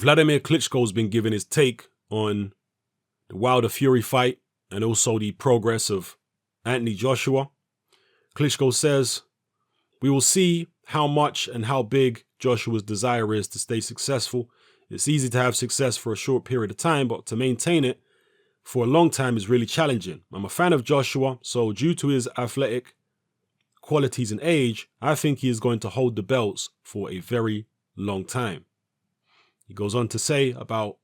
Wladimir Klitschko's been giving his take on the Wilder-Fury fight and also the progress of Anthony Joshua. Klitschko says, "We will see how much and how big Joshua's desire is to stay successful. It's easy to have success for a short period of time, but to maintain it for a long time is really challenging. I'm a fan of Joshua, so due to his athletic qualities and age, I think he is going to hold the belts for a very long time." He goes on to say about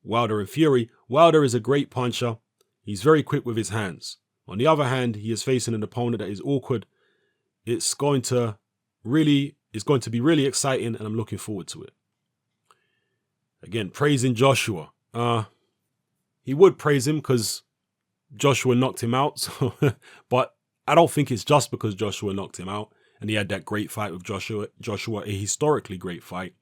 Wilder and Fury, "Wilder is a great puncher. He's very quick with his hands. On the other hand, he is facing an opponent that is awkward. It's going to be really exciting, and I'm looking forward to it." Again, praising Joshua. He would praise him because Joshua knocked him out. But I don't think it's just because Joshua knocked him out and he had that great fight with Joshua, a historically great fight.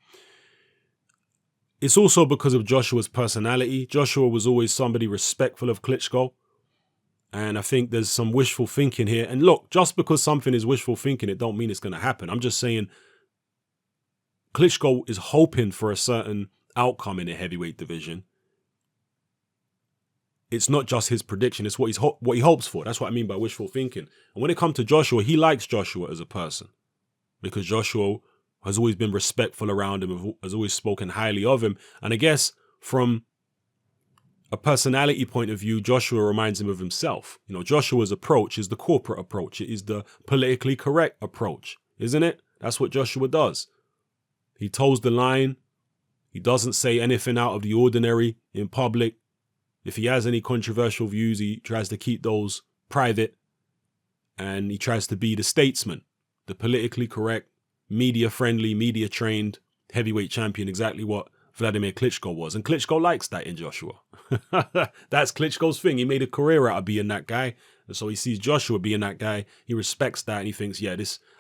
It's also because of Joshua's personality. Joshua was always somebody respectful of Klitschko. And I think there's some wishful thinking here. And look, just because something is wishful thinking, it don't mean it's going to happen. I'm just saying Klitschko is hoping for a certain outcome in the heavyweight division. It's not just his prediction. It's what he hopes for. That's what I mean by wishful thinking. And when it comes to Joshua, he likes Joshua as a person because Joshua has always been respectful around him, has always spoken highly of him. And I guess from a personality point of view, Joshua reminds him of himself. You know, Joshua's approach is the corporate approach. It is the politically correct approach, isn't it? That's what Joshua does. He toes the line. He doesn't say anything out of the ordinary in public. If he has any controversial views, he tries to keep those private. And he tries to be the statesman, the politically correct, media-friendly, media-trained heavyweight champion, exactly what Wladimir Klitschko was. And Klitschko likes that in Joshua. That's Klitschko's thing. He made a career out of being that guy. And so he sees Joshua being that guy. He respects that and he thinks, yeah,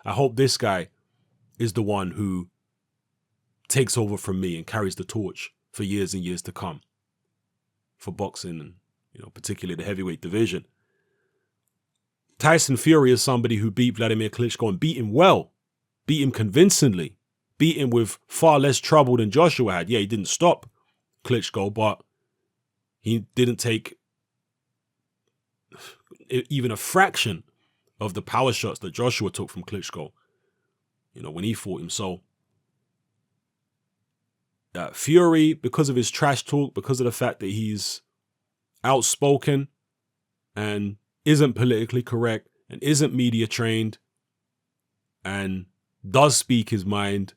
I hope this guy is the one who takes over from me and carries the torch for years and years to come for boxing and, particularly the heavyweight division. Tyson Fury is somebody who beat Wladimir Klitschko and beat him well, beat him convincingly, beat him with far less trouble than Joshua had. Yeah, he didn't stop Klitschko, but he didn't take even a fraction of the power shots that Joshua took from Klitschko, when he fought him. So Fury, because of his trash talk, because of the fact that he's outspoken and isn't politically correct and isn't media trained and does speak his mind,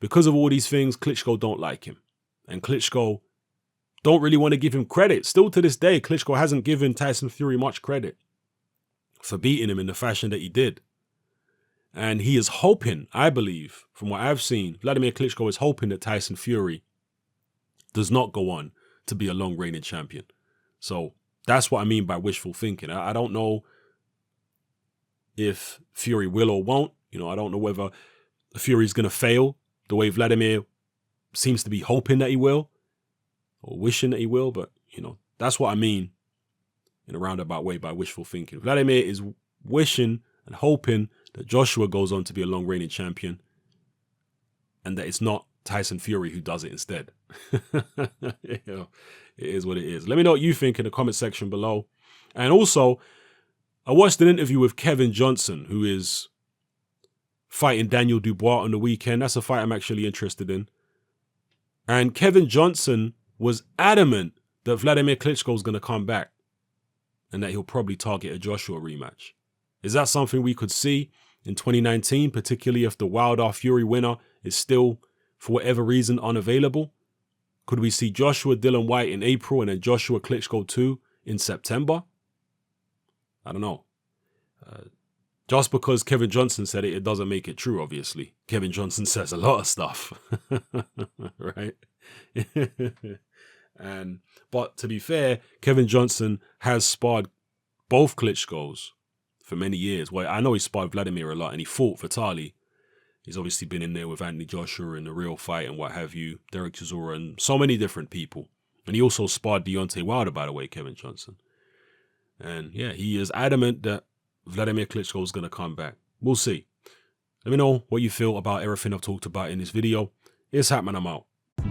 because of all these things, Klitschko don't like him. And Klitschko don't really want to give him credit. Still to this day, Klitschko hasn't given Tyson Fury much credit for beating him in the fashion that he did. And he is hoping, I believe, from what I've seen, Wladimir Klitschko is hoping that Tyson Fury does not go on to be a long-reigning champion. So that's what I mean by wishful thinking. I don't know if Fury will or won't. I don't know whether Fury's going to fail the way Wladimir seems to be hoping that he will or wishing that he will. But, that's what I mean in a roundabout way by wishful thinking. Wladimir is wishing and hoping that Joshua goes on to be a long-reigning champion and that it's not Tyson Fury who does it instead. It is what it is. Let me know what you think in the comment section below. And also, I watched an interview with Kevin Johnson, who is fighting Daniel Dubois on the weekend. That's a fight I'm actually interested in. And Kevin Johnson was adamant that Wladimir Klitschko is going to come back and that he'll probably target a Joshua rematch. Is that something we could see in 2019, particularly if the Wilder-Fury winner is still, for whatever reason, unavailable? Could we see Joshua Dillian Whyte in April and then Joshua Klitschko 2 in September? I don't know. Just because Kevin Johnson said it, it doesn't make it true, obviously. Kevin Johnson says a lot of stuff, right? But to be fair, Kevin Johnson has sparred both Klitschkos for many years. Well, I know he sparred Wladimir a lot and he fought Vitali. He's obviously been in there with Anthony Joshua in the real fight and what have you, Derek Chisora and so many different people. And he also sparred Deontay Wilder, by the way, Kevin Johnson. And yeah, he is adamant that Wladimir Klitschko is going to come back. We'll see. Let me know what you feel about everything I've talked about in this video. It's happening. I'm out.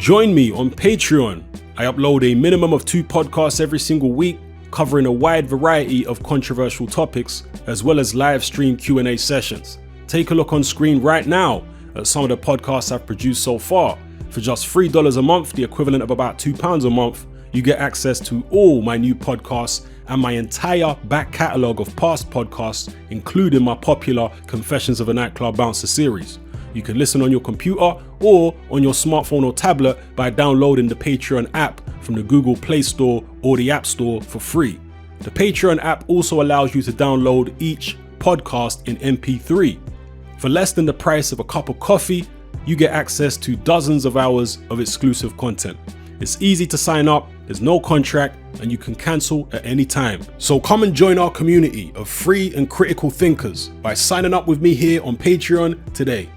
Join me on Patreon. I upload a minimum of 2 podcasts every single week, covering a wide variety of controversial topics, as well as live stream Q&A sessions. Take a look on screen right now at some of the podcasts I've produced so far. For just $3 a month, the equivalent of about £2 a month, you get access to all my new podcasts and my entire back catalogue of past podcasts, including my popular Confessions of a Nightclub Bouncer series. You can listen on your computer or on your smartphone or tablet by downloading the Patreon app from the Google Play Store or the App Store for free. The Patreon app also allows you to download each podcast in MP3. For less than the price of a cup of coffee, you get access to dozens of hours of exclusive content. It's easy to sign up, there's no contract, and you can cancel at any time. So come and join our community of free and critical thinkers by signing up with me here on Patreon today.